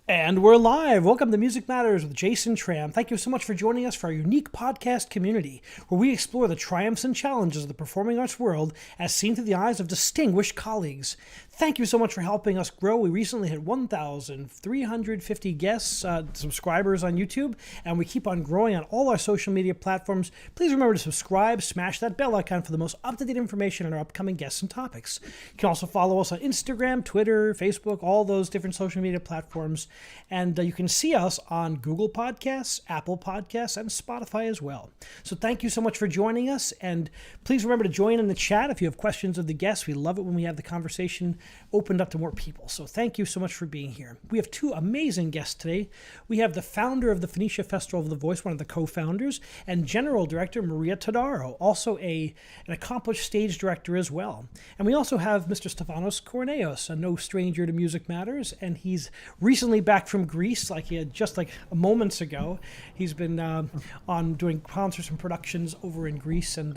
And we're live. Welcome to Music Matters with Jason Tramm. Thank you so much for joining us for our unique podcast community, where we explore the triumphs and challenges of the performing arts world as seen through the eyes of distinguished colleagues. Thank you so much for helping us grow. We recently hit 1,350 guests, subscribers on YouTube, and we keep on growing on all our social media platforms. Please remember to subscribe, smash that bell icon for the most up-to-date information on our upcoming guests and topics. You can also follow us on Instagram, Twitter, Facebook, all those different social media platforms. And you can see us on Google Podcasts, Apple Podcasts, and Spotify as well. So thank you so much for joining us. And please remember to join in the chat if you have questions of the guests. We love it when we have the conversation opened up to more people. So thank you so much for being here. We have two amazing guests today. We have the founder of the Phoenicia Festival of the Voice, one of the co-founders, and General Director Maria Todaro, also an accomplished stage director as well. And we also have Mr. Stefanos Koroneos, a no stranger to Music Matters, and he's recently back from Greece, like he had just moments ago. He's been on doing concerts and productions over in Greece, and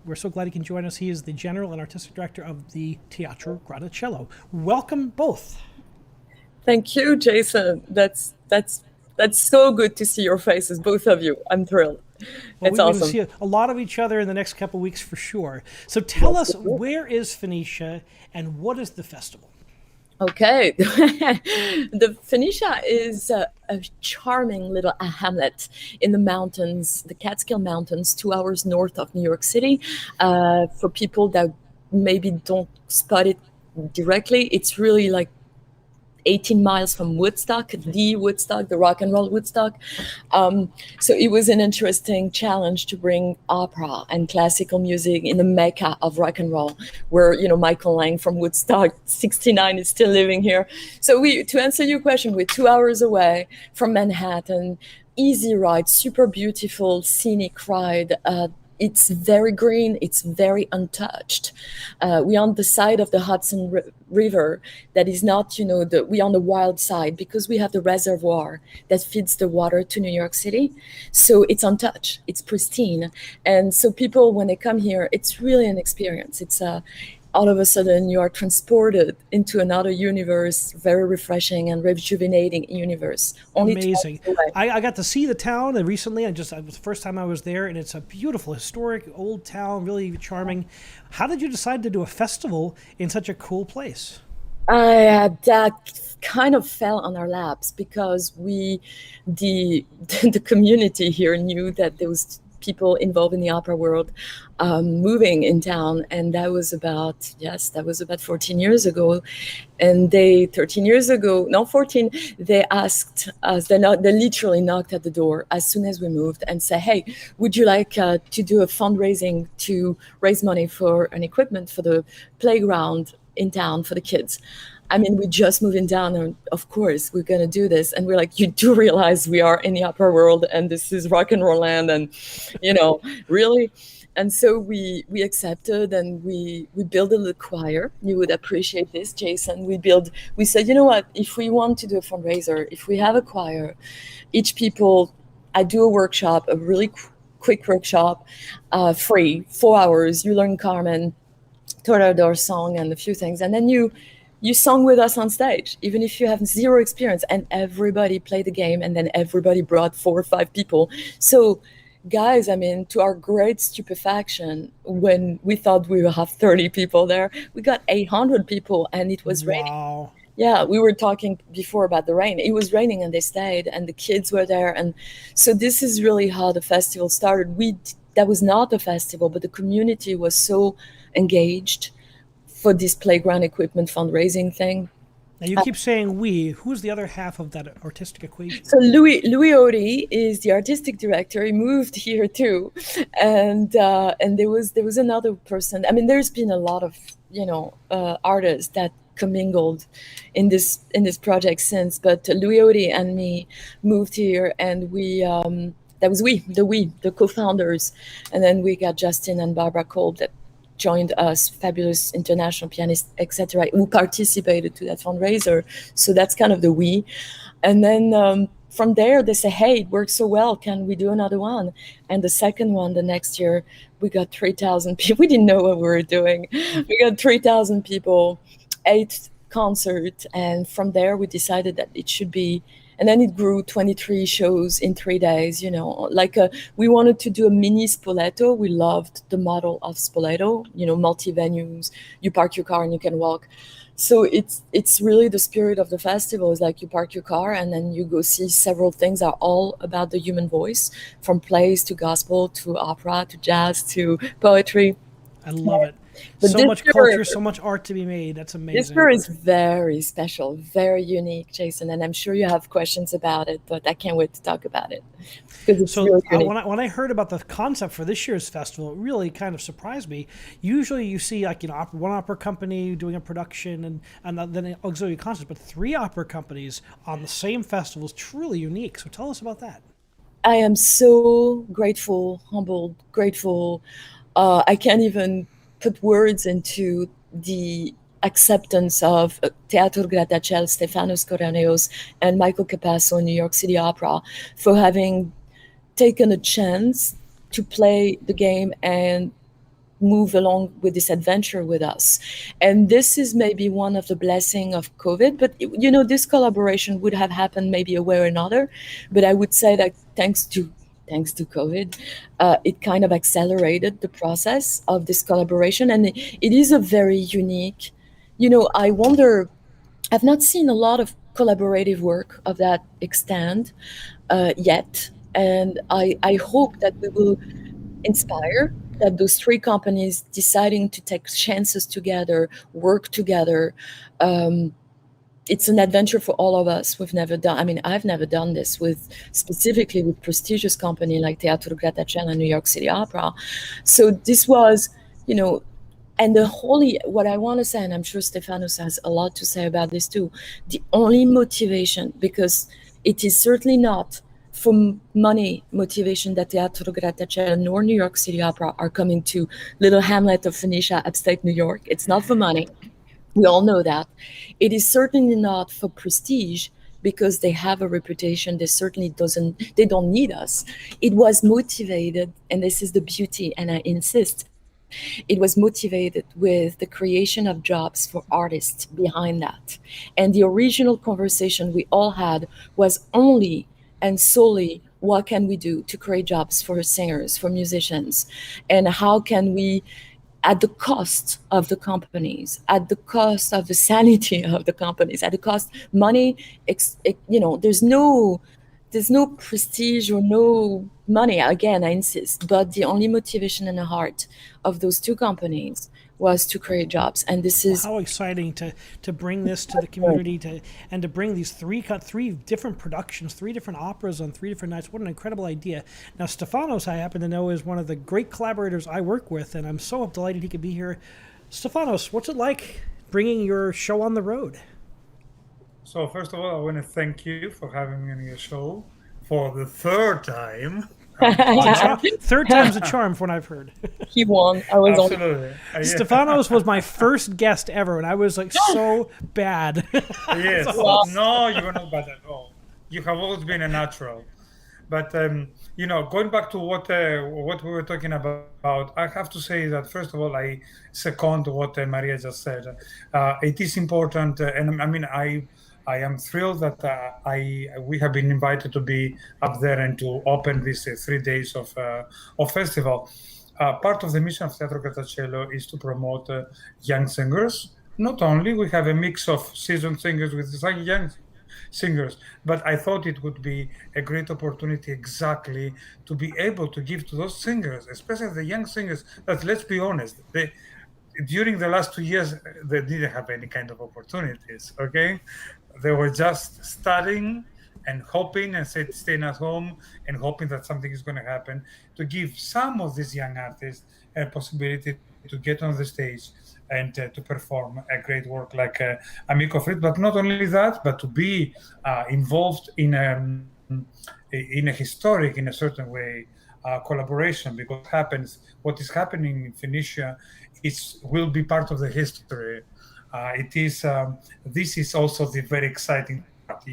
we're so glad he can join us. He is the general and artistic director of the Teatro Grattacielo. Welcome both. Thank you, Jason. That's so good to see your faces, both of you. I'm thrilled. Well, it's we're awesome. going to see a lot of each other in the next couple of weeks for sure. So tell us, where is Phoenicia and what is the festival? Okay. The Phoenicia is a charming little hamlet in the mountains, the Catskill Mountains, 2 hours north of New York City. For people that maybe don't spot it directly, it's really like 18 miles from Woodstock, the rock and roll Woodstock. So it was an interesting challenge to bring opera and classical music in the mecca of rock and roll, where, Michael Lang from Woodstock 69 is still living here. So to answer your question, we're 2 hours away from Manhattan, easy ride, super beautiful, scenic ride. It's very green. It's very untouched. We're on the side of the Hudson River that is not, we're on the wild side because we have the reservoir that feeds the water to New York City. So it's untouched. It's pristine. And so people, when they come here, it's really an experience. It's all of a sudden you are transported into another universe, very refreshing and rejuvenating universe. Amazing. I got to see the town recently. It was the first time I was there, and it's a beautiful, historic, old town, really charming. How did you decide to do a festival in such a cool place? That kind of fell on our laps because the community here knew that there was people involved in the opera world moving in town, and that was about 14 years ago. And 14, they asked us, they literally knocked at the door as soon as we moved and said, hey, would you like to do a fundraising to raise money for an equipment for the playground in town for the kids? I mean, we just moved in town, and of course we're going to do this. And we're like, you do realize we are in the opera world and this is rock and roll land, and, really. And so we accepted, and we built a little choir. You would appreciate this, Jason. We said, you know what, if we want to do a fundraiser, if we have a choir, I do a workshop, a really quick workshop, free, 4 hours. You learn Carmen, Todaro song and a few things. And then you sung with us on stage, even if you have zero experience, and everybody played the game, and then everybody brought 4 or 5 people. So guys, I mean, to our great stupefaction, when we thought we would have 30 people there, we got 800 people, and it was raining. Wow. Yeah, we were talking before about the rain. It was raining and they stayed, and the kids were there. And so this is really how the festival started. That was not a festival, but the community was so engaged for this playground equipment fundraising thing. Now you keep saying we. Who's the other half of that artistic equation? So Louis Odi is the artistic director. He moved here too, and there was another person. I mean, there's been a lot of artists that commingled in this project since, but Louis Odi and me moved here, and the co-founders, and then we got Justin and Barbara Kolb that joined us, fabulous international pianists, etc., who participated to that fundraiser. So that's kind of the we. And then from there, they say, hey, it works so well. Can we do another one? And the second one, the next year, we got 3,000 people. We didn't know what we were doing. We got 3,000 people, 8 concert, and from there we decided that it should be, and then it grew 23 shows in 3 days, we wanted to do a mini Spoleto. We loved the model of Spoleto, multi-venues, you park your car and you can walk. So it's really the spirit of the festival, is like you park your car and then you go see several things that are all about the human voice, from plays to gospel to opera to jazz to poetry. I love it. But so much culture, so much art to be made. That's amazing. This year is very special, very unique, Jason, and I'm sure you have questions about it, but I can't wait to talk about it. So when I heard about the concept for this year's festival, it really kind of surprised me. Usually you see one opera company doing a production and then an auxiliary concert, but 3 opera companies on the same festival is truly unique. So tell us about that. I am so grateful, humbled, grateful. I can't even put words into the acceptance of Teatro, Grattacielo, Stefanos, Koroneos, and Michael Capasso in New York City Opera for having taken a chance to play the game and move along with this adventure with us. And this is maybe one of the blessings of COVID, but this collaboration would have happened maybe a way or another. But I would say that thanks to COVID, it kind of accelerated the process of this collaboration. And it is a very unique, I wonder, I've not seen a lot of collaborative work of that extent yet. And I hope that we will inspire that those 3 companies deciding to take chances together, work together. It's an adventure for all of us. I've never done this specifically with prestigious company like Teatro, Grattacielo and New York City Opera. So this was, and what I want to say, and I'm sure Stefanos has a lot to say about this too, the only motivation, because it is certainly not for money motivation that Teatro, Grattacielo nor New York City Opera are coming to little hamlet of Phoenicia, upstate New York. It's not for money. We all know that. It is certainly not for prestige, because they have a reputation. They don't need us. It was motivated, and this is the beauty, and I insist, it was motivated with the creation of jobs for artists behind that. And the original conversation we all had was only and solely, what can we do to create jobs for singers, for musicians, and how can we, at the cost of the companies, at the cost of the sanity of the companies, at the cost money, there's no prestige or no money, again, I insist, but the only motivation in the heart of those 2 companies was to create jobs. And this is how exciting to bring this to the community, to bring these 3 different productions, 3 different operas on 3 different nights. What an incredible idea. Now, Stefanos, I happen to know, is one of the great collaborators I work with, and I'm so delighted he could be here. Stefanos, what's it like bringing your show on the road? So first of all, I want to thank you for having me on your show for the 3rd time. 3rd time's a charm from what I've heard. He won. I was Absolutely. Stefanos was my first guest ever, and I was so bad. Yes. No, you were not bad at all. You have always been a natural. But going back to what we were talking about, I have to say that first of all, I second what Maria just said. It is important, and I am thrilled that we have been invited to be up there and to open these 3 days of festival. Part of the mission of Teatro Grattacielo is to promote young singers. Not only we have a mix of seasoned singers with young singers, but I thought it would be a great opportunity exactly to be able to give to those singers, especially the young singers, that, let's be honest, during the last 2 years, they didn't have any kind of opportunities, okay? They were just studying and hoping and staying at home and hoping that something is going to happen, to give some of these young artists a possibility to get on the stage and to perform a great work like Amico Frit. But not only that, but to be involved in a historic, in a certain way, collaboration, because what is happening in Phoenicia will be part of the history. This is also the very exciting part.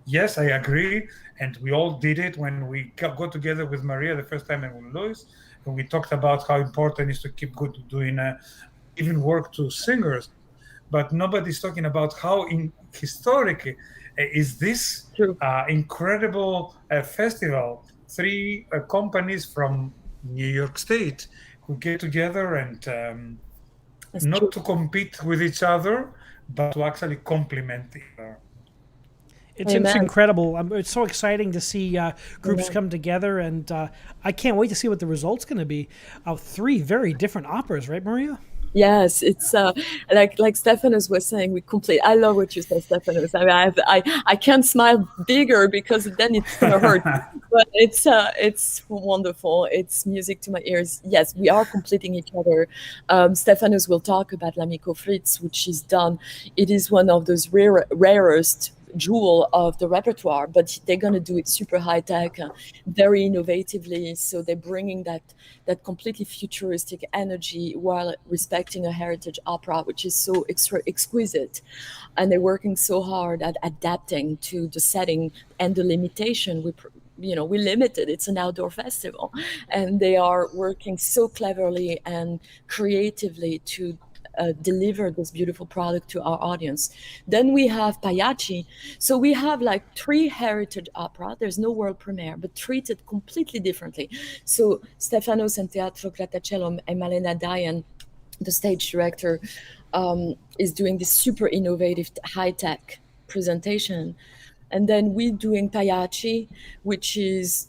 Yes, I agree, and we all did it when we got together with Maria the first time and with Luis, and we talked about how important it is to keep doing giving work to singers. but nobody's talking about how historic is this incredible festival. Three companies from New York State who get together and not to compete with each other, but to actually complement each other. It's incredible. It's so exciting to see groups come together, and I can't wait to see what the result's going to be. Three very different operas, right, Maria? Yes, it's like Stefanos was saying. I love what you said, Stefanos. I mean, I can't smile bigger because then it's gonna hurt. But it's wonderful. It's music to my ears. Yes, we are completing each other. Stefanos will talk about L'Amico Fritz, which is done. It is one of those rarest jewel of the repertoire, but they're going to do it super high tech, very innovatively. So they're bringing that completely futuristic energy while respecting a heritage opera, which is so exquisite. And they're working so hard at adapting to the setting and the limitation. We limited. It's an outdoor festival, and they are working so cleverly and creatively to deliver this beautiful product to our audience. Then we have Payachi. So we have like three heritage opera. There's no world premiere, but treated completely differently. So Stefanos and Teatro, Grattacielo, and Malena Dayan, the stage director, is doing this super innovative, high-tech presentation. And then we're doing Payachi, which is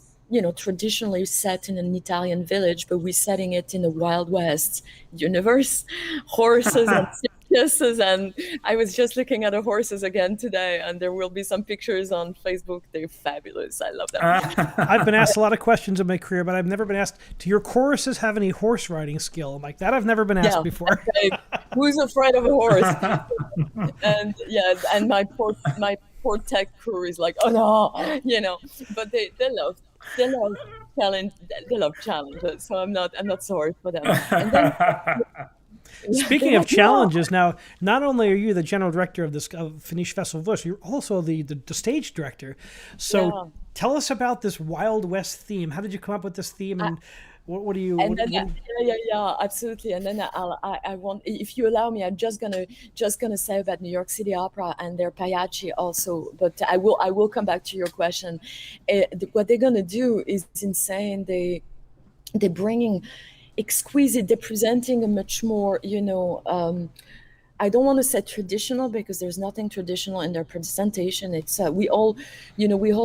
traditionally set in an Italian village, but we're setting it in the Wild West universe, horses and circuses. And I was just looking at the horses again today, and there will be some pictures on Facebook. They're fabulous. I love them. I've been asked a lot of questions in my career, but I've never been asked, do your choruses have any horse riding skill? I'm like, that I've never been asked before. Okay. Who's afraid of a horse? And my poor tech crew is like, oh no, but they love challenge. They love challenges, so I'm not sorry for them. And then, speaking of challenges, now not only are you the general director of this Phoenicia Festival, you're also the stage director. So tell us about this Wild West theme. How did you come up with this theme, and what do you? And then, absolutely. And then I want, if you allow me, I'm just gonna say about New York City Opera and their Payachi also. But I will come back to your question. What they're gonna do is insane. They're bringing exquisite. They're presenting a much more, I don't want to say traditional because there's nothing traditional in their presentation. It's we all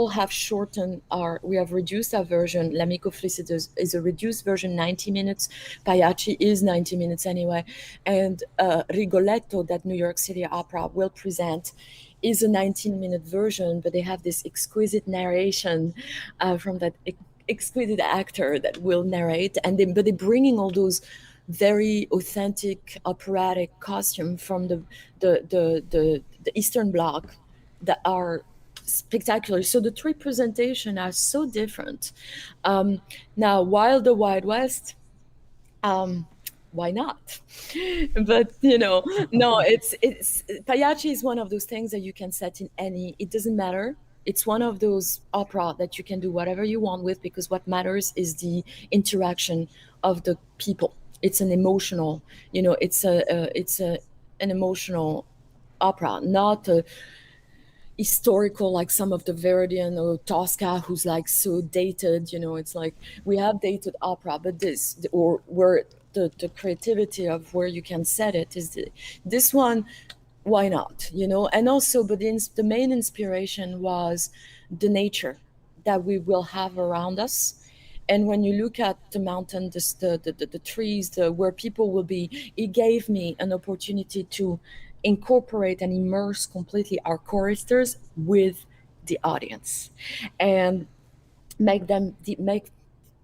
have shortened we have reduced our version. L'Amico Fritz is a reduced version, 90 minutes. Payachi is 90 minutes anyway. And Rigoletto, that New York City Opera will present, is a 19-minute version, but they have this exquisite narration from that exquisite actor that will narrate. But they're bringing all those very authentic operatic costume from the Eastern Bloc that are spectacular. So the three presentations are so different. Now, while the Wild West, why not? But no, it's Payachi is one of those things that you can set in it doesn't matter. It's one of those opera that you can do whatever you want with, because what matters is the interaction of the people. It's an emotional, it's an emotional opera, not a historical like some of the Verdian or Tosca, who's like so dated. It's like we have dated opera, but where the creativity of where you can set it is this one. Why not? And also, but the main inspiration was the nature that we will have around us. And when you look at the mountain, the trees, where people will be, it gave me an opportunity to incorporate and immerse completely our choristers with the audience, and make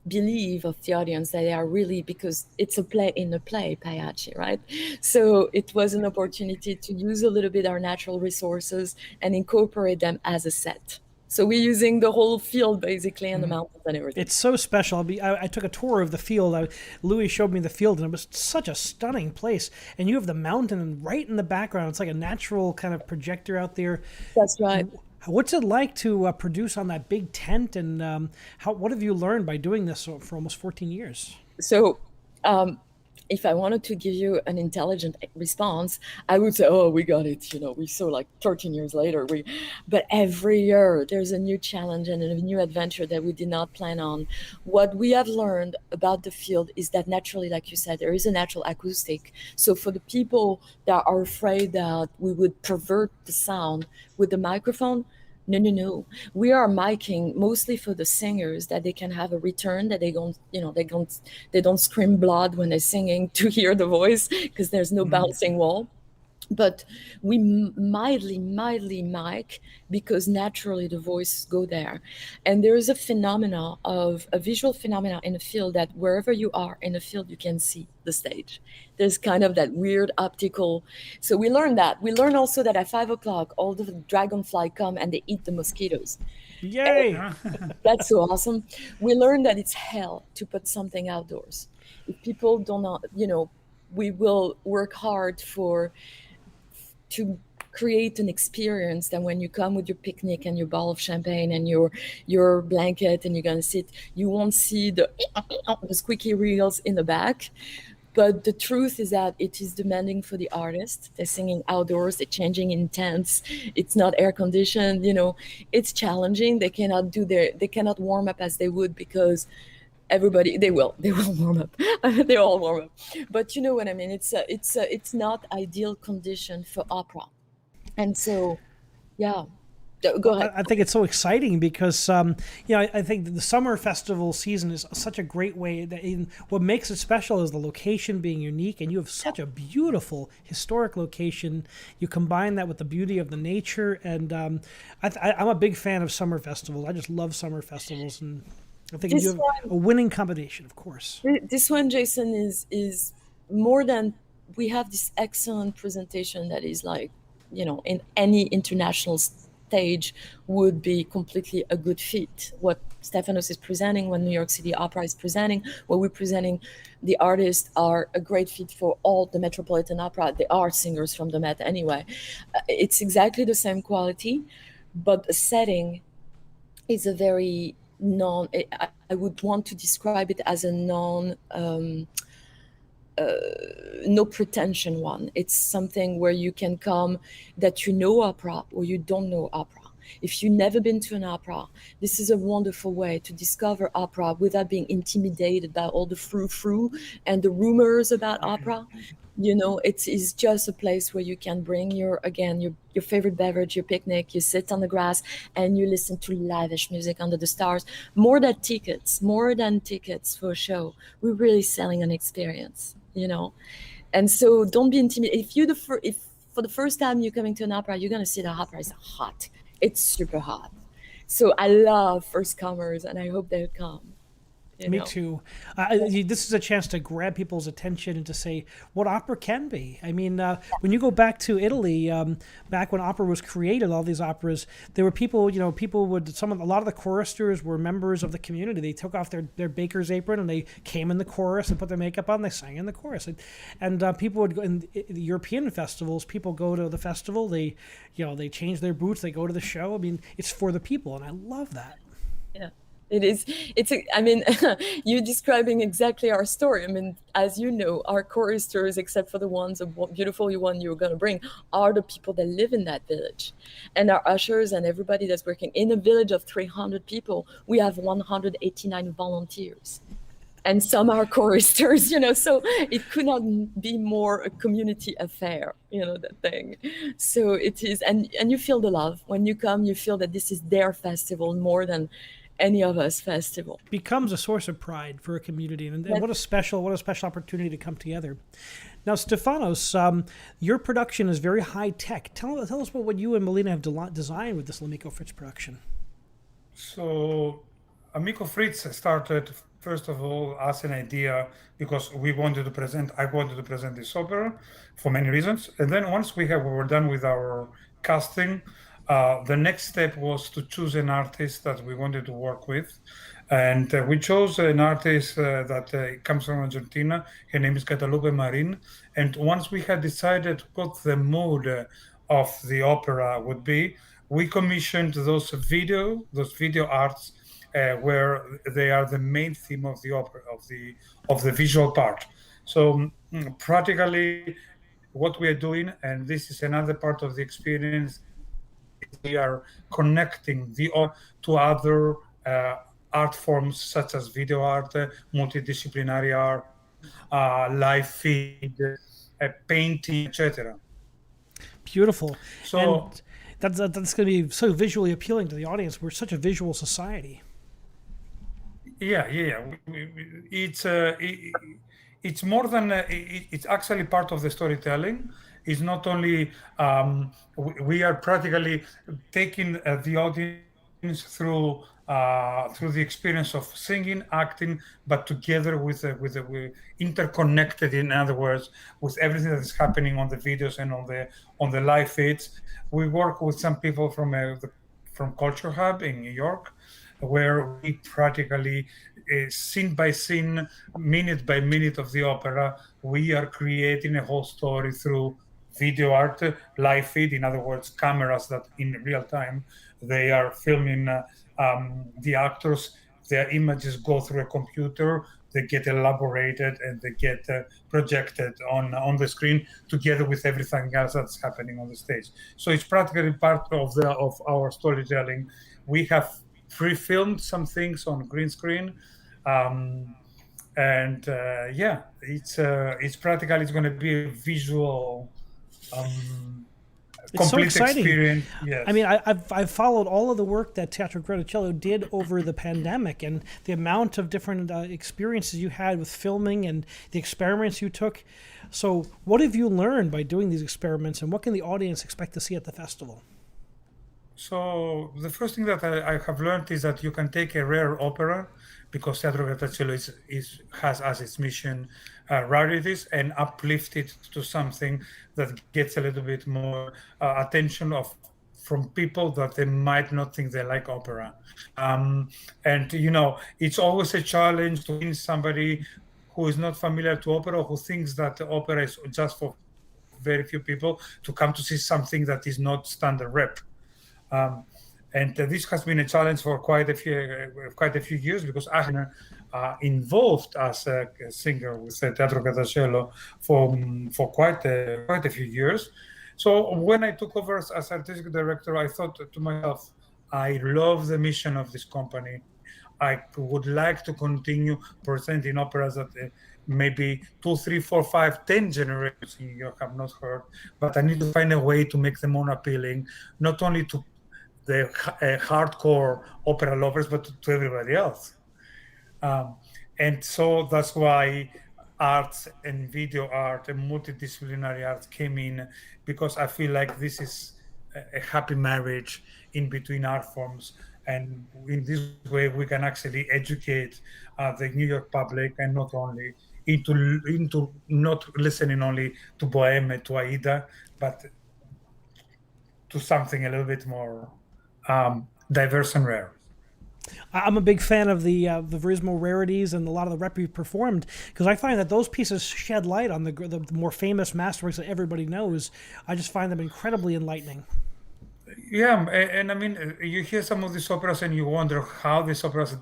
believe of the audience that they are really, because it's a play in a play, Payachi, right? So it was an opportunity to use a little bit our natural resources and incorporate them as a set. So we're using the whole field basically, and the mountains and everything. It's so special. I took a tour of the field. Louis showed me the field, and it was such a stunning place. And you have the mountain right in the background. It's like a natural kind of projector out there. That's right. What's it like to produce on that big tent, and what have you learned by doing this for almost 14 years? So if I wanted to give you an intelligent response, I would say, "Oh, we got it." We saw like 13 years later. But every year there's a new challenge and a new adventure that we did not plan on. What we have learned about the field is that naturally, like you said, there is a natural acoustic. So for the people that are afraid that we would pervert the sound with the microphone, no, no, no. We are miking mostly for the singers that they can have a return, that they don't scream blood when they're singing to hear the voice because there's no bouncing wall. But we mildly mic because naturally the voices go there. And there is a visual phenomena in the field that wherever you are in the field, you can see the stage. There's kind of that weird optical. So we learned that. We learned also that at 5 o'clock, all the dragonfly come and they eat the mosquitoes. Yay! That's so awesome. We learned that it's hell to put something outdoors. If people don't know, we will work hard to create an experience that when you come with your picnic and your bottle of champagne and your blanket and you're going to sit, you won't see the squeaky wheels in the back. But the truth is that it is demanding for the artist. They're singing outdoors, they're changing in tents. It's not air conditioned, it's challenging. They cannot warm up as they would because they will warm up. They all warm up. But you know what I mean? It's not ideal condition for opera. And so, yeah. Go ahead. I think it's so exciting because, I think the summer festival season is such a great way. What makes it special is the location being unique, and you have such a beautiful historic location. You combine that with the beauty of the nature, and I'm a big fan of summer festivals. I just love summer festivals, and I think you have a winning combination, of course. This one, Jason, is more than we have this excellent presentation that is like, in any international stage would be completely a good fit. What Stefanos is presenting, what New York City Opera is presenting, what we're presenting, the artists are a great fit for all the Metropolitan Opera. They are singers from the Met anyway. It's exactly the same quality, but the setting is a very I would want to describe it as a no pretension one. It's something where you can come that you know opera or you don't know opera. If you've never been to an opera, this is a wonderful way to discover opera without being intimidated by all the frou-frou and the rumors about opera. It's just a place where you can bring your favorite beverage, your picnic, you sit on the grass and you listen to lavish music under the stars. More than tickets for a show. We're really selling an experience, And so don't be intimidated. If for the first time you're coming to an opera, you're going to see the opera is hot. It's super hot. So I love first comers and I hope they'll come. Me too. This is a chance to grab people's attention and to say what opera can be. I mean, when you go back to Italy, back when opera was created, all these operas, there were people, a lot of the choristers were members of the community. They took off their baker's apron and they came in the chorus and put their makeup on. And they sang in the chorus. And people would go in the European festivals. People go to the festival. They change their boots. They go to the show. I mean, it's for the people, and I love that. Yeah. It is. You're describing exactly our story. I mean, as you know, our choristers, except for the ones, the beautiful one you're going to bring, are the people that live in that village. And our ushers and everybody that's working in a village of 300 people, we have 189 volunteers. And some are choristers, so it could not be more a community affair, that thing. So it is, and you feel the love. When you come, you feel that this is their festival more than any of us festival. Becomes a source of pride for a community, and what a special opportunity to come together. Now, Stefanos, your production is very high tech. Tell us about what you and Melina have designed with this L'Amico Fritz production. So, Amico Fritz started first of all as an idea because I wanted to present this opera for many reasons, and then once we were done with our casting. The next step was to choose an artist that we wanted to work with. And we chose an artist that comes from Argentina. Her name is Guadalupe Marin. And once we had decided what the mood of the opera would be, we commissioned those video arts where they are the main theme of the opera, of the visual part. So practically, what we are doing, and this is another part of the experience, is we are connecting the opera to other art forms such as video art, multidisciplinary art, live feed, painting, etc. Beautiful. And So that's going to be so visually appealing to the audience. We're such a visual society. yeah. It's more than it's actually part of the storytelling. It's not only we are practically taking the audience through the experience of singing, acting, but together with interconnected. In other words, with everything that is happening on the videos and on the live feeds. We work with some people from Culture Hub in New York, where we practically, scene by scene, minute by minute of the opera, we are creating a whole story through video art, live feed, in other words, cameras that in real time they are filming the actors. Their images go through a computer, they get elaborated, and they get projected on the screen together with everything else that's happening on the stage. So it's practically part of our storytelling. We have pre-filmed some things on green screen, um, and yeah, it's practically, it's going to be a visual um, It's so complete exciting. experience. I mean, Yes. I've followed all of the work that Teatro Grattacielo did over the pandemic, and the amount of different experiences you had with filming and the experiments you took. So, what have you learned by doing these experiments, and what can the audience expect to see at the festival? So the first thing that I have learned is that you can take a rare opera, because Teatro Grattacielo has as its mission rarities, and uplift it to something that gets a little bit more attention of from people that they might not think they like opera. Um, and it's always a challenge to win somebody who is not familiar to opera, who thinks that the opera is just for very few people, to come to see something that is not standard rep. Um, and this has been a challenge for quite a few years, because I have been involved as a singer with Teatro Grattacielo for quite a few years. So when I took over as artistic director, I thought to myself, I love the mission of this company. I would like to continue presenting operas that maybe two, three, four, five, 10 generations in New York have not heard, but I need to find a way to make them more appealing, not only to the hardcore opera lovers, but to everybody else. Um, and so that's why arts and video art and multidisciplinary arts came in, because I feel like this is a happy marriage in between art forms. And in this way, we can actually educate the New York public, and not only into not listening only to Bohème, to Aida, but to something a little bit more diverse and rare. I'm a big fan of the Verismo rarities and a lot of the rep you've performed, because I find that those pieces shed light on the more famous masterworks that everybody knows. I just find them incredibly enlightening. Yeah, and I mean, you hear some of these operas and you wonder how these operas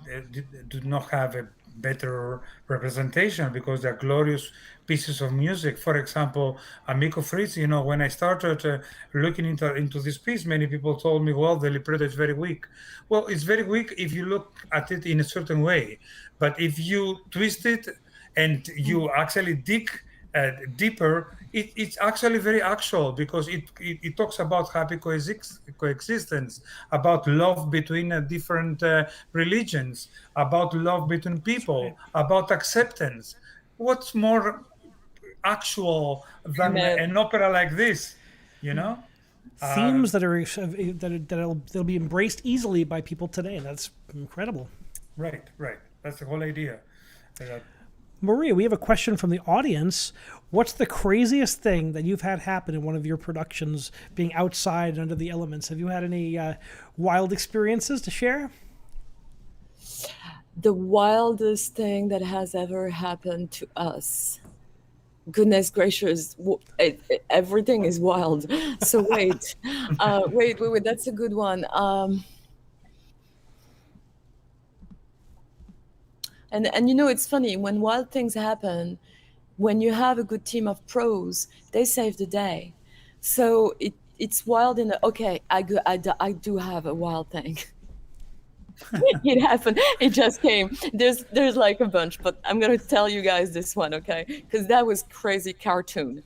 do not have a better representation, because they're glorious pieces of music. For example, Amico Fritz, when I started looking into this piece, many people told me, well, the libretto is very weak. Well, it's very weak if you look at it in a certain way. But if you twist it and you actually dig deeper, it's actually very actual, because it talks about happy coexistence, about love between different religions, about love between people, about acceptance. What's more actual than Amen. an opera like this? You know? Themes Um, that'll be embraced easily by people today. That's incredible. right. That's the whole idea. Uh, Maria, we have a question from the audience. What's the craziest thing that you've had happen in one of your productions, being outside under the elements? Have you had any wild experiences to share? The wildest thing that has ever happened to us. Goodness gracious, everything is wild. So wait, wait, that's a good one. And it's funny, when wild things happen, when you have a good team of pros, they save the day. So it's wild okay, I do have a wild thing. It happened. It just came. There's like a bunch, but I'm gonna tell you guys this one, okay? Because that was crazy cartoon,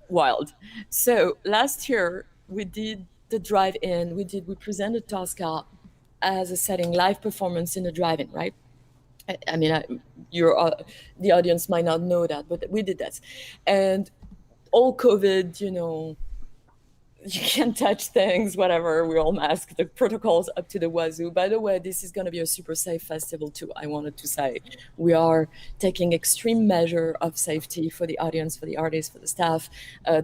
wild. So last year we did the drive-in. We presented Tosca as a setting, live performance in the drive-in, right? I mean, the audience might not know that, but we did that, and all COVID, you can't touch things, whatever. We're all masked. The protocols up to the wazoo. By the way, this is going to be a super safe festival too. I wanted to say we are taking extreme measure of safety for the audience, for the artists, for the staff.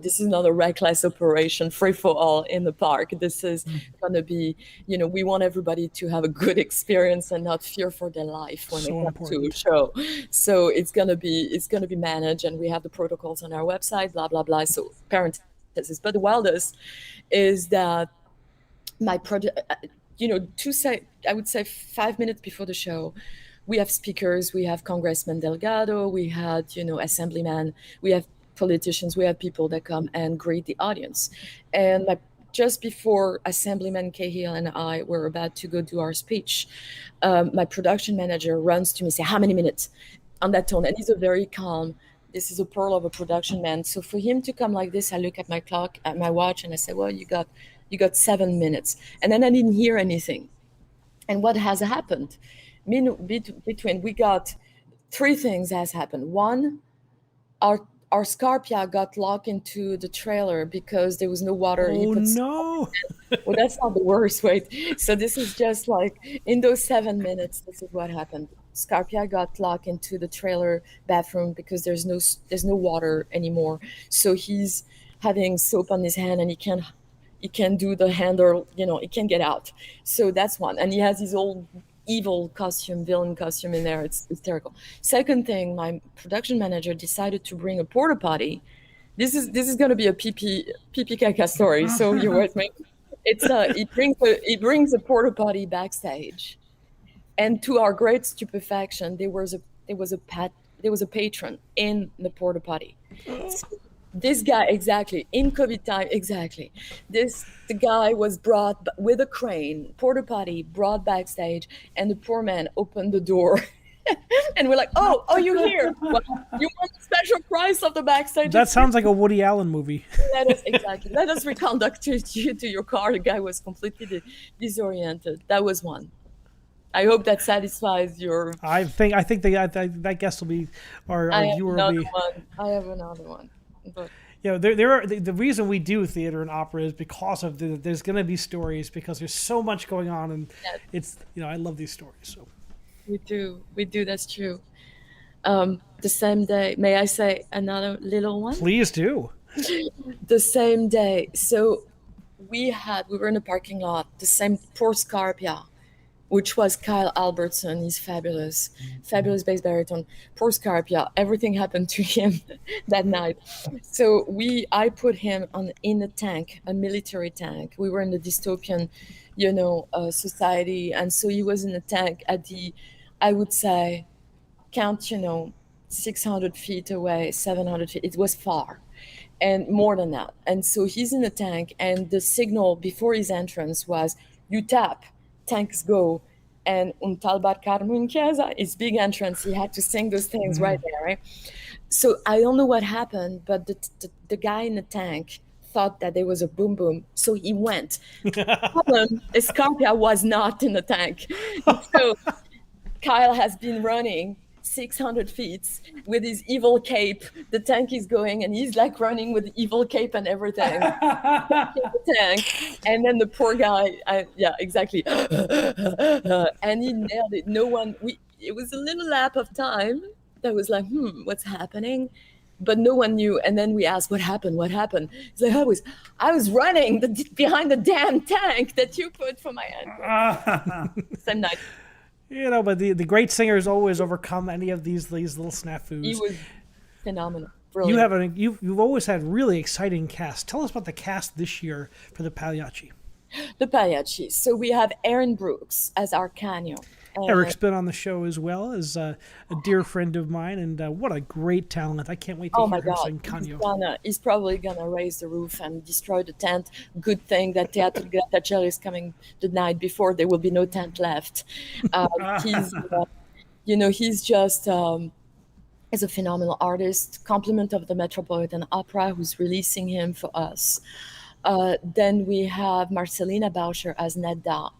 This is not a reckless operation, free for all in the park. This is going to be, we want everybody to have a good experience and not fear for their life when they come to a show. So it's going to be managed, and we have the protocols on our website. Blah blah blah. So parents. But the wildest is that my project, I would say 5 minutes before the show, we have speakers, we have Congressman Delgado, we had, assemblyman, we have politicians, we have people that come and greet the audience. And just before Assemblyman Cahill and I were about to go do our speech, my production manager runs to me and says, "How many minutes?" on that tone. And he's a very calm, this is a pearl of a production man. So for him to come like this, I look at my clock, at my watch, and I say, "Well, you got 7 minutes." And then I didn't hear anything. And what has happened? Between, we got 3 things has happened. One, our Scarpia got locked into the trailer because there was no water. Oh, no. Well, that's not the worst. Wait. So this is just like, in those 7 minutes, this is what happened. Scarpia got locked into the trailer bathroom because there's no water anymore. So he's having soap on his hand, and he can't do the handle, he can't get out. So that's one. And he has his old evil villain costume in there. It's hysterical. Second thing, my production manager decided to bring a porta potty. This is going to be a pee caca story. So you're with me. He brings a porta potty backstage. And to our great stupefaction, there was a patron in the porta potty. So this guy, exactly, in COVID time, exactly. The guy was brought with a crane, porta potty, brought backstage, and the poor man opened the door. And we're like, oh, you're here. Well, you want the special price of the backstage? That sounds like a Woody Allen movie. Let us reconduct you to your car. The guy was completely disoriented. That was one. I hope that satisfies your. I think that guest will be our viewer will be. I have another one. But there are the reason we do theater and opera is because of there's going to be stories, because there's so much going on, and it's I love these stories. So we do. That's true. The same day, may I say another little one? Please do. The same day, so we were in a parking lot. The same poor Scarpia, which was Kyle Albertson. He's fabulous bass baritone. Poor Scarpia, everything happened to him that night. So I put him in a tank, a military tank. We were in the dystopian, society. And so he was in a tank at I would say, count, 600 feet away, 700 feet. It was far. And more than that. And so he's in the tank, and the signal before his entrance was, "You tap, tanks go." And Un tal barcarmo in chiesa, his big entrance, he had to sing those things right there, right? So I don't know what happened, but the guy in the tank thought that there was a boom boom, so he went. Problem, Scarpia was not in the tank. So Kyle has been running 600 feet with his evil cape. The tank is going, and he's like running with the evil cape and everything. The tank, and then the poor guy, exactly. And he nailed it. It was a little lap of time that was like, what's happening? But no one knew. And then we asked, what happened? He's like, I was running behind the damn tank that you put for my entrance. Same night. But the great singers always overcome any of these little snafus. He was phenomenal. Brilliant. You've always had really exciting casts. Tell us about the cast this year for the Payachi. The Payachi. So we have Aaron Brooks as our Canio. Eric's been on the show as well as a dear friend of mine, and what a great talent. I can't wait to hear him sing Canio. He's probably gonna raise the roof and destroy the tent. Good thing that Teatro Grattacielo is coming the night before. There will be no tent left. He's just is a phenomenal artist, complement of the Metropolitan Opera, who's releasing him for us. Then we have Marcelina Bauscher as Nedda,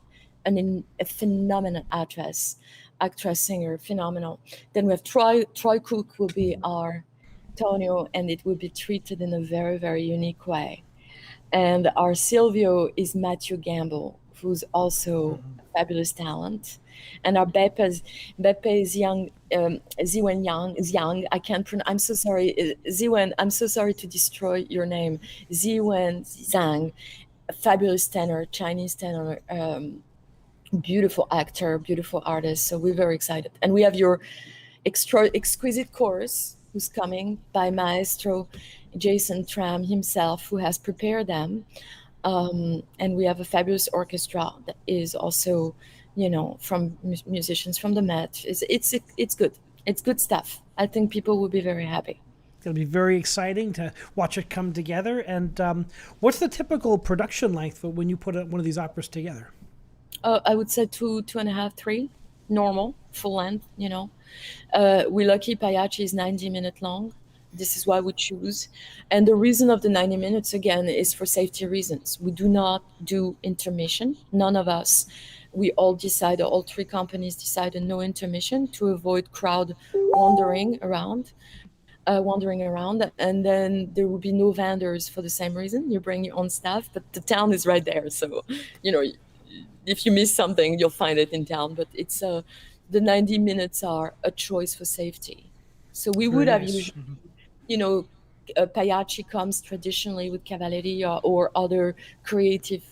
a phenomenal actress, singer, phenomenal. Then we have Troy Cook will be our Tonio, and it will be treated in a very, very unique way. And our Silvio is Matthew Gamble, who's also a fabulous talent. And our Beppe is young, Ziwen Yang is young. I can't pronounce. I'm so sorry, Ziwen. I'm so sorry to destroy your name, Ziwen Zhang, a fabulous tenor, Chinese tenor, beautiful actor, beautiful artist. So we're very excited. And we have your exquisite chorus who's coming by Maestro Jason Tramm himself, who has prepared them. And we have a fabulous orchestra that is also, from musicians from the Met. It's good. It's good stuff. I think people will be very happy. It'll be very exciting to watch it come together. And what's the typical production length for when you put one of these operas together? I would say 2.5, 3, normal, full length. We're lucky. Payachi is 90 minutes long. This is why we choose. And the reason of the 90 minutes, again, is for safety reasons. We do not do intermission. None of us. We all three companies decided no intermission to avoid crowd wandering around. And then there will be no vendors for the same reason. You bring your own staff, but the town is right there. So, if you miss something, you'll find it in town. But it's the 90 minutes are a choice for safety. So we would have usually, Payachi comes traditionally with Cavalleria or other creative,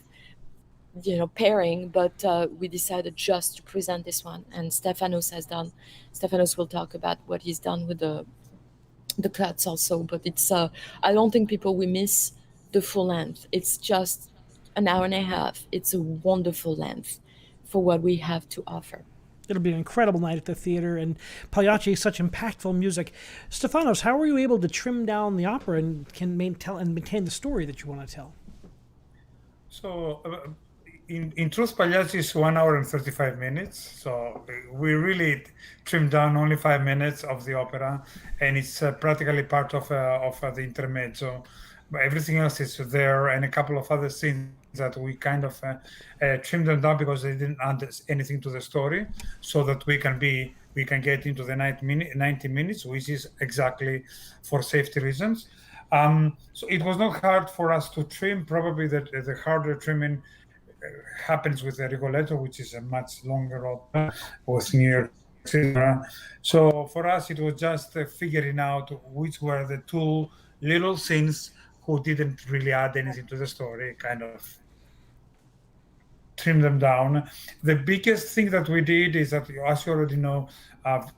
pairing, but we decided just to present this one. And Stefanos will talk about what he's done with the cuts also. But it's, I don't think people will miss the full length. It's just an hour and a half. It's a wonderful length for what we have to offer. It'll be an incredible night at the theater, and Payachi is such impactful music. Stefanos, how were you able to trim down the opera and maintain the story that you want to tell? So, in truth, Payachi is 1 hour and 35 minutes. So we really trimmed down only 5 minutes of the opera, and it's practically part of the intermezzo. But everything else is there, and a couple of other scenes that we kind of trimmed them down because they didn't add anything to the story, so that we can get into the 90 minutes, which is exactly for safety reasons. So it was not hard for us to trim. Probably the harder trimming happens with the Rigoletto, which is a much longer opera with New York City. So for us, it was just figuring out which were the two little scenes who didn't really add anything to the story, kind of trim them down. The biggest thing that we did is that, as you already know,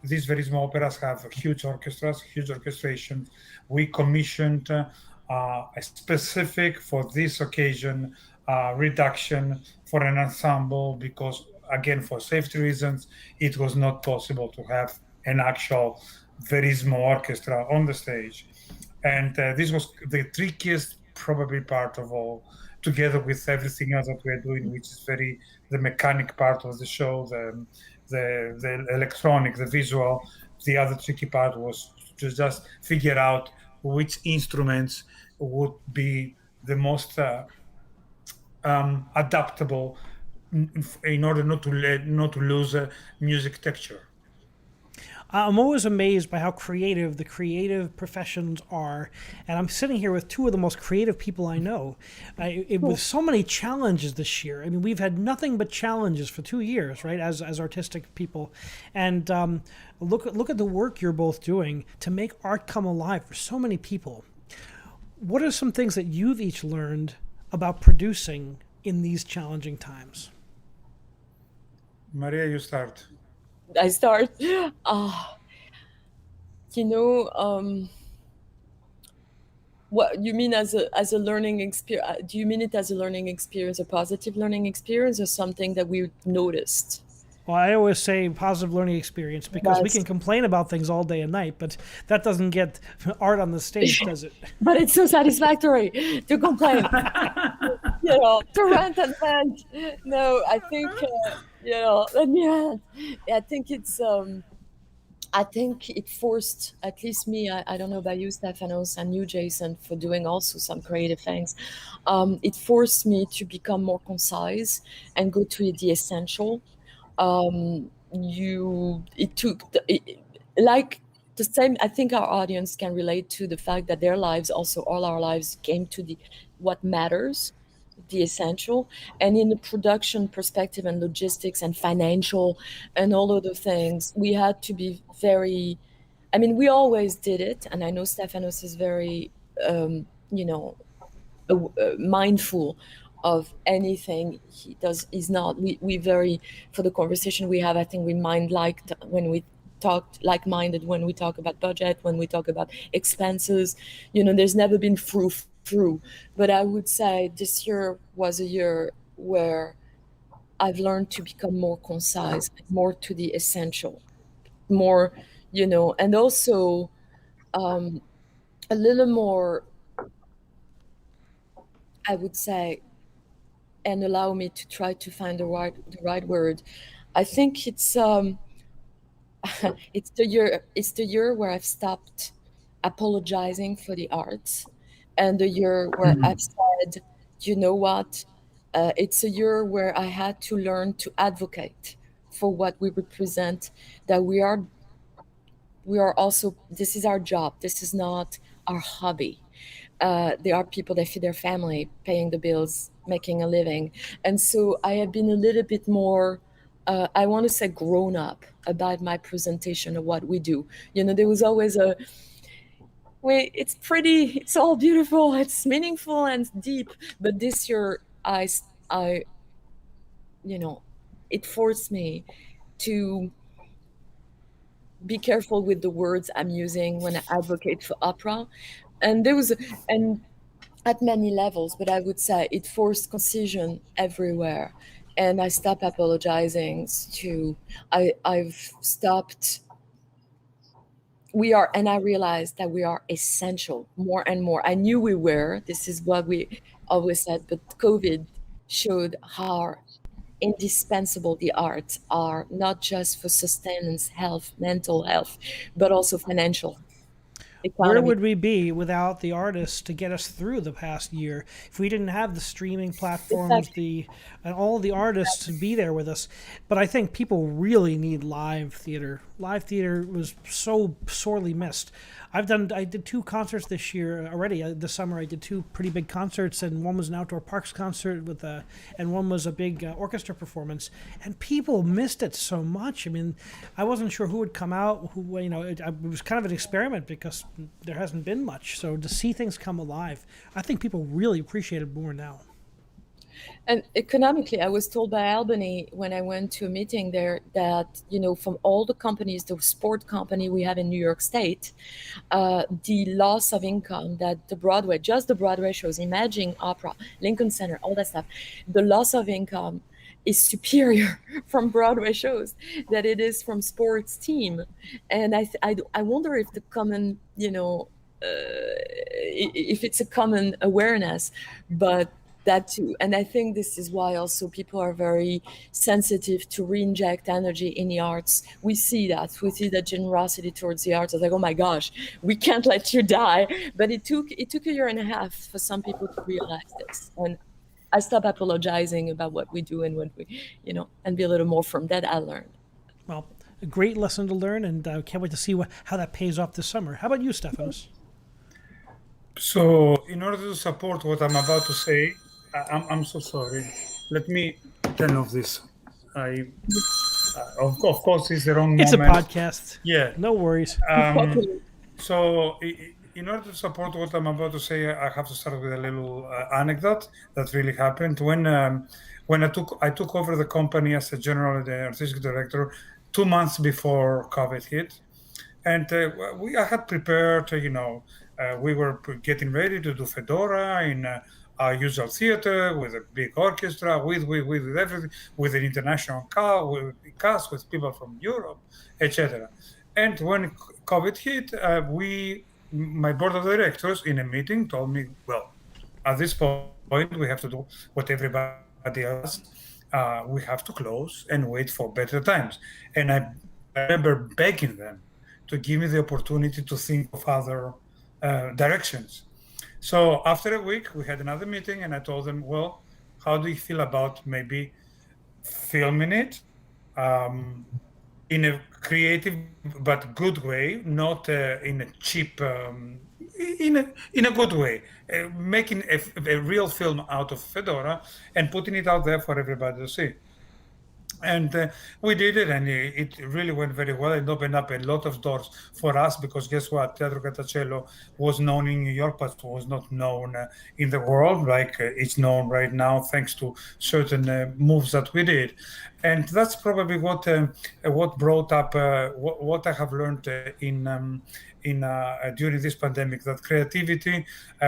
these very small operas have huge orchestras, huge orchestration. We commissioned a specific, for this occasion, reduction for an ensemble because, again, for safety reasons, it was not possible to have an actual very small orchestra on the stage. And this was the trickiest probably part of all, together with everything else that we're doing, which is the mechanic part of the show, the electronic, the visual. The other tricky part was to just figure out which instruments would be the most adaptable in order not to lose music texture. I'm always amazed by how creative the creative professions are, and I'm sitting here with two of the most creative people I know. With so many challenges this year, I mean, we've had nothing but challenges for 2 years, right? As artistic people, and look at the work you're both doing to make art come alive for so many people. What are some things that you've each learned about producing in these challenging times? Maria, you start. I start. What you mean as a learning experience? Do you mean it as a learning experience, a positive learning experience, or something that we noticed? Well, I always say positive learning experience because we That's, can complain about things all day and night, but that doesn't get art on the stage, does it? but it's so satisfactory to complain, to rant and vent. No, I think, let me add. I think I think it forced, at least me, I don't know about you, Stefanos, and you, Jason, for doing also some creative things. It forced me to become more concise and go to the essential. It took, like the same, I think our audience can relate to the fact that their lives, also all our lives, came to what matters, the essential. And in the production perspective and logistics and financial and all other things, we had to be very, I mean, we always did it. And I know Stefanos is very, you know, mindful of anything he does. Is not, we very, for the conversation we have, I think we mind liked when we talked like-minded, when we talk about budget, when we talk about expenses, there's never been through. But I would say this year was a year where I've learned to become more concise, more to the essential, more, and also a little more, I would say, and allow me to try to find the right word. I think it's it's the year where I've stopped apologizing for the arts, and the year where I've said, you know what, it's a year where I had to learn to advocate for what we represent, that we are also, this is our job, this is not our hobby. There are people that feed their family, paying the bills, making a living. And so I have been a little bit more, I want to say, grown up about my presentation of what we do. There was always it's pretty, it's all beautiful, it's meaningful and deep. But this year, it forced me to be careful with the words I'm using when I advocate for opera. And at many levels, but I would say it forced concision everywhere. And I stopped apologizing I've stopped. And I realized that we are essential more and more. I knew we were, this is what we always said, but COVID showed how indispensable the arts are, not just for sustenance, health, mental health, but also financial. Where would we be without the artists to get us through the past year if we didn't have the streaming platforms, and all the artists to be there with us? But I think people really need live theater. Live theater was so sorely missed. I did 2 concerts this year already. This summer I did 2 pretty big concerts, and one was an outdoor parks concert and one was a big orchestra performance. And people missed it so much. I mean, I wasn't sure who would come out. It was kind of an experiment because there hasn't been much. So to see things come alive, I think people really appreciate it more now. And economically, I was told by Albany when I went to a meeting there that, from all the companies, the sport company we have in New York State, the loss of income that just the Broadway shows, Imagine Opera, Lincoln Center, all that stuff, the loss of income is superior from Broadway shows that it is from sports team. And I wonder if the common, if it's a common awareness, but that too. And I think this is why also people are very sensitive to re-inject energy in the arts. We see that generosity towards the arts. I was like, oh my gosh, we can't let you die. But it took a year and a half for some people to realize this. And I stopped apologizing about what we do and what we, and be a little more from that I learned. Well, a great lesson to learn, and I can't wait to see how that pays off this summer. How about you, Stefanos? So, in order to support what I'm about to say, I'm so sorry. Let me turn off this. Of course, it's the wrong moment. It's a podcast. Yeah. No worries. So, in order to support what I'm about to say, I have to start with a little anecdote that really happened. When I took over the company as a general artistic director 2 months before COVID hit, and I had prepared, we were getting ready to do Fedora in our usual theater with a big orchestra, with everything, with an international cast, with people from Europe, etc. And when COVID hit, my board of directors in a meeting told me, well, at this point we have to do what everybody else. We have to close and wait for better times. And I remember begging them to give me the opportunity to think of other directions. So after a week, we had another meeting, and I told them, well, how do you feel about maybe filming it in a creative but good way, not in a cheap, in a good way, making a real film out of Fedora and putting it out there for everybody to see. And we did it, and it really went very well. It opened up a lot of doors for us because guess what? Teatro Grattacielo was known in New York, but was not known in the world like it's known right now, thanks to certain moves that we did. And that's probably what brought up what I have learned during this pandemic, that creativity,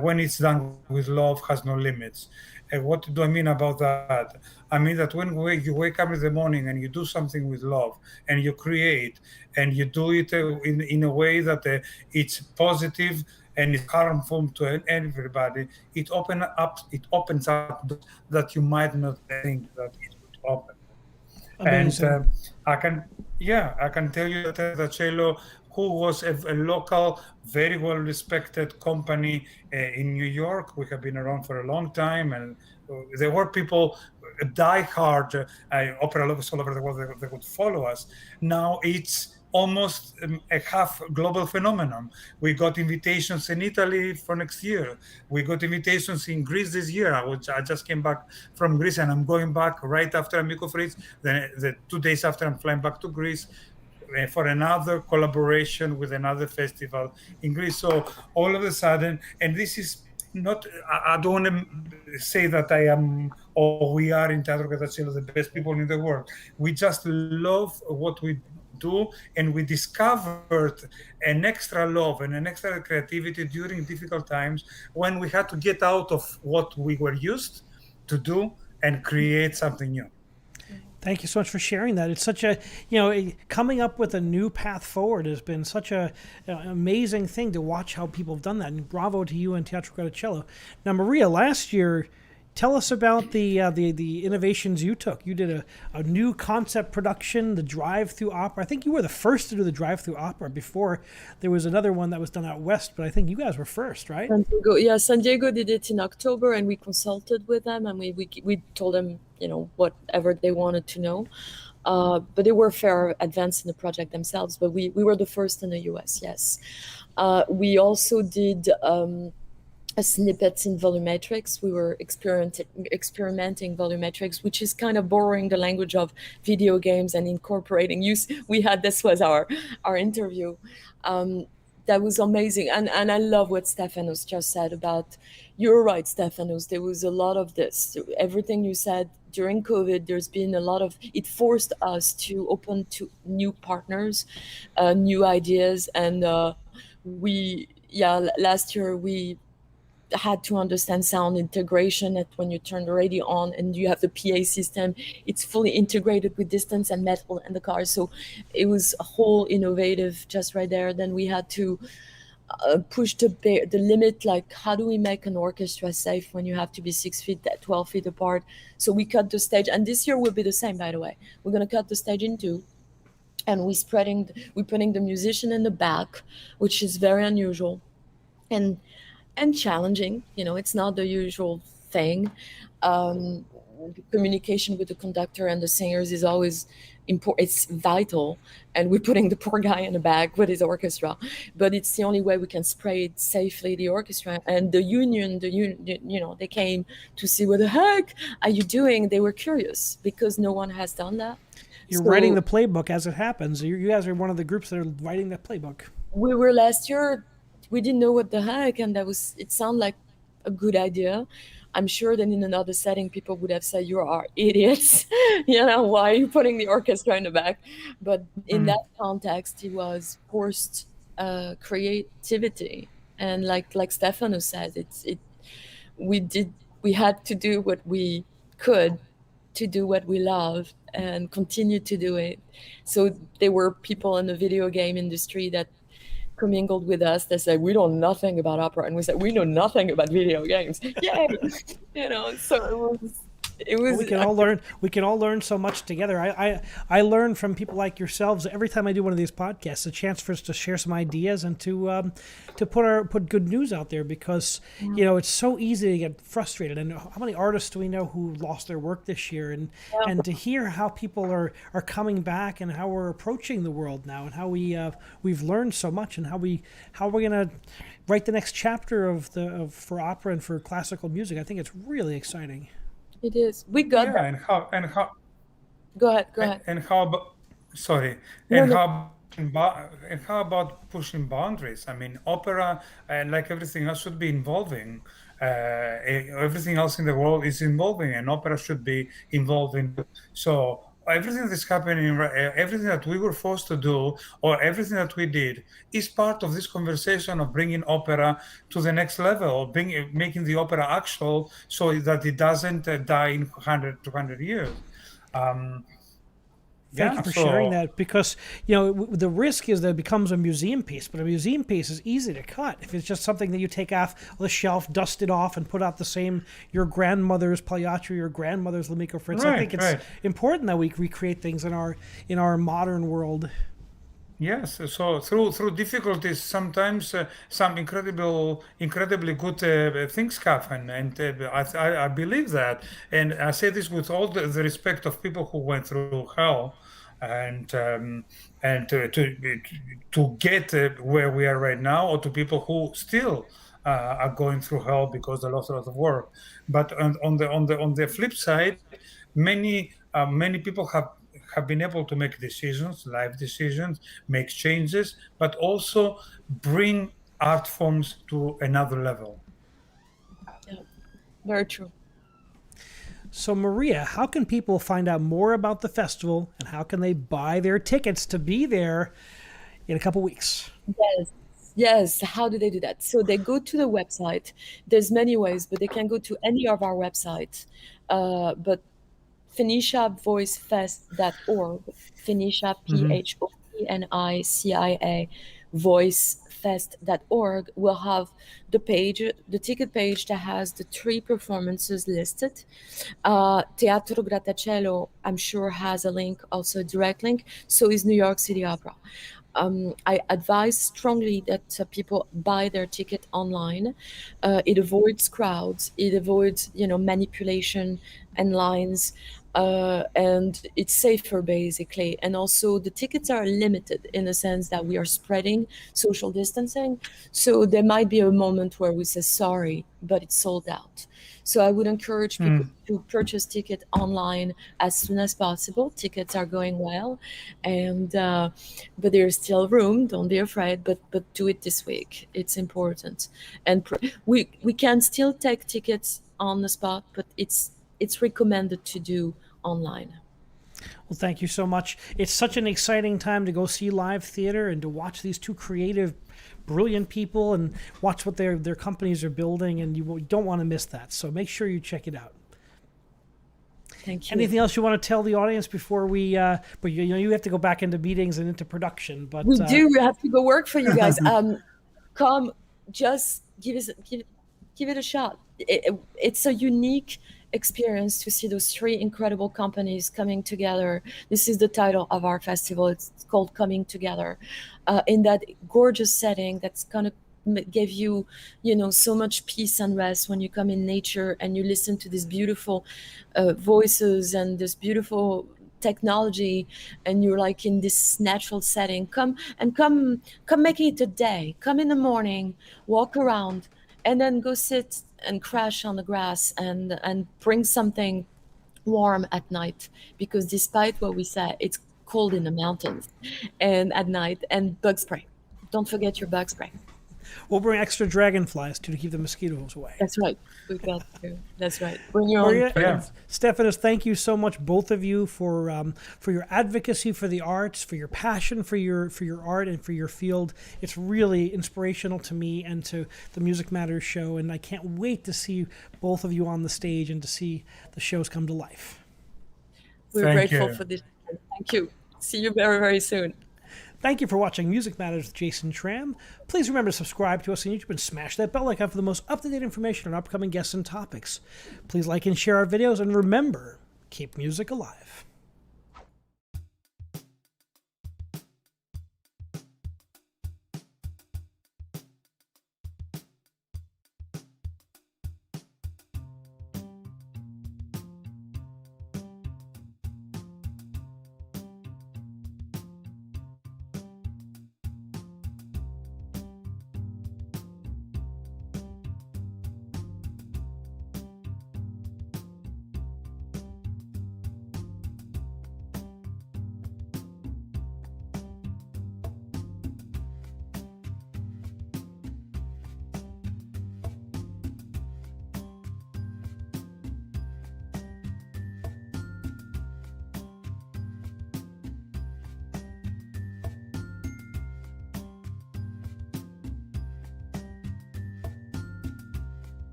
when it's done with love, has no limits. What do I mean about that? I mean that when you wake up in the morning and you do something with love and you create and you do it in a way that it's positive and it's harmful to everybody, it opens up that you might not think that it would open. Amazing. And I can tell you that Grattacielo, who was a local, very well respected company in New York. We have been around for a long time, and there were people, die-hard opera lovers all over the world that would follow us. Now it's almost a half global phenomenon. We got invitations in Italy for next year. We got invitations in Greece this year. I just came back from Greece, and I'm going back right after Amico Fritz. The 2 days after, I'm flying back to Greece for another collaboration with another festival in Greece. So all of a sudden, and this is not, I don't want to say that I am or we are in Teatro Grattacielo the best people in the world. We just love what we do, and we discovered an extra love and an extra creativity during difficult times when we had to get out of what we were used to do and create something new. Thank you so much for sharing that. It's such a, coming up with a new path forward has been such an amazing thing to watch how people have done that. And bravo to you and Teatro Grattacielo. Now, Maria, last year, tell us about the innovations you took. You did a new concept production, the drive-through opera. I think you were the first to do the drive-through opera. Before there was another one that was done out west, but I think you guys were first, right? San Diego did it in October, and we consulted with them, and we told them whatever they wanted to know. But they were fair advanced in the project themselves. But we were the first in the US. Yes, we also did. Snippets in volumetrics. We were experimenting volumetrics, which is kind of borrowing the language of video games and incorporating use. This was our interview. That was amazing. And I love what Stefanos just said about, you're right, Stefanos, there was a lot of this. Everything you said during COVID, there's been a lot of, it forced us to open to new partners, new ideas. And last year we had to understand sound integration, that when you turn the radio on and you have the PA system, it's fully integrated with distance and metal in the car. So it was a whole innovative just right there. Then we had to push the limit, like how do we make an orchestra safe when you have to be 6 feet, 12 feet apart? So we cut the stage, and this year will be the same, by the way. We're going to cut the stage in two, and we're putting the musician in the back, which is very unusual and challenging. It's not the usual thing. Communication with the conductor and the singers is always important. It's vital, and we're putting the poor guy in the back with his orchestra, but it's the only way we can spread safely the orchestra. And the union, they came to see, what the heck are you doing? They were curious because no one has done that. You're writing the playbook as it happens. You guys are one of the groups that are writing that playbook. We were last year. We didn't know what the heck, and it sounded like a good idea. I'm sure that in another setting, people would have said, you are idiots. Why are you putting the orchestra in the back? But in that context, it was forced creativity. And like Stefanos said, we did we had to do what we could to do what we love and continue to do it. So there were people in the video game industry that commingled with us that said, we know nothing about opera, and we said, we know nothing about video games. Yay! So it was we can all learn so much together. I learn from people like yourselves every time I do one of these podcasts, a chance for us to share some ideas and to put good news out there, because it's so easy to get frustrated. And how many artists do we know who lost their work this year, and to hear how people are coming back and how we're approaching the world now, and how we've learned so much, and how we're going to write the next chapter for opera and for classical music. I think it's really exciting. It is. We got that. And how Go ahead. and how about sorry No, and no. how about pushing boundaries? I mean, opera, like everything else, should be involving. Everything else in the world is involving, and opera should be involving. So everything that's happening, everything that we were forced to do, or everything that we did, is part of this conversation of bringing opera to the next level, making the opera actual, so that it doesn't die in 100, 200 years. Thank you for sharing that, because the risk is that it becomes a museum piece, but a museum piece is easy to cut. If it's just something that you take off the shelf, dust it off, and put out the same your grandmother's Payachi, your grandmother's L'Amico Fritz. I think it's important that we recreate things in our modern world. Yes, so through difficulties, sometimes some incredibly good things happen, and I believe that, and I say this with all the respect of people who went through hell, and to get where we are right now, or to people who still are going through hell because they lost a lot of work. But on the flip side, many people have been able to make decisions, life decisions, make changes, but also bring art forms to another level. Yeah, very true. So, Maria, how can people find out more about the festival, and how can they buy their tickets to be there in a couple weeks? Yes. How do they do that? So they go to the website. There's many ways, but they can go to any of our websites. But PhoeniciaVoiceFest.org, Phoenicia, Phonicia, voicefest.org will have the ticket page that has the 3 performances listed. Teatro Grattacielo, I'm sure, has a link, also a direct link. So is New York City Opera. I advise strongly that people buy their ticket online. It avoids crowds. It avoids, manipulation and lines. And it's safer, basically. And also the tickets are limited in the sense that we are spreading social distancing. So there might be a moment where we say sorry, but it's sold out. So I would encourage people to purchase ticket online as soon as possible. Tickets are going well, and but there's still room. Don't be afraid, but do it this week. It's important, and we can still take tickets on the spot, but it's recommended to do online. Well, thank you so much. It's such an exciting time to go see live theater and to watch these 2 creative, brilliant people and watch what their companies are building, and you don't want to miss that. So make sure you check it out. Thank you. Anything else you want to tell the audience before we? But you have to go back into meetings and into production. But we do. We have to go work for you guys. Come, just give it a shot. It's a unique experience to see those 3 incredible companies coming together. This is the title of our festival. It's called Coming Together, in that gorgeous setting that's gonna give you, so much peace and rest when you come in nature and you listen to these beautiful voices and this beautiful technology, and you're like in this natural setting. Come make it a day. Come in the morning, walk around, and then go sit and crash on the grass and bring something warm at night, because despite what we say, it's cold in the mountains and at night. And bug spray. Don't forget your bug spray. We'll bring extra dragonflies to keep the mosquitoes away. That's right. We got to. That's right. Bring your Maria own. and Stefanos, thank you so much, both of you, for your advocacy for the arts, for your passion for your art and for your field. It's really inspirational to me and to the Music Matters show, and I can't wait to see both of you on the stage and to see the shows come to life. We're grateful for this. Thank you. See you very, very soon. Thank you for watching Music Matters with Jason Tramm. Please remember to subscribe to us on YouTube and smash that bell icon for the most up-to-date information on upcoming guests and topics. Please like and share our videos, and remember, keep music alive.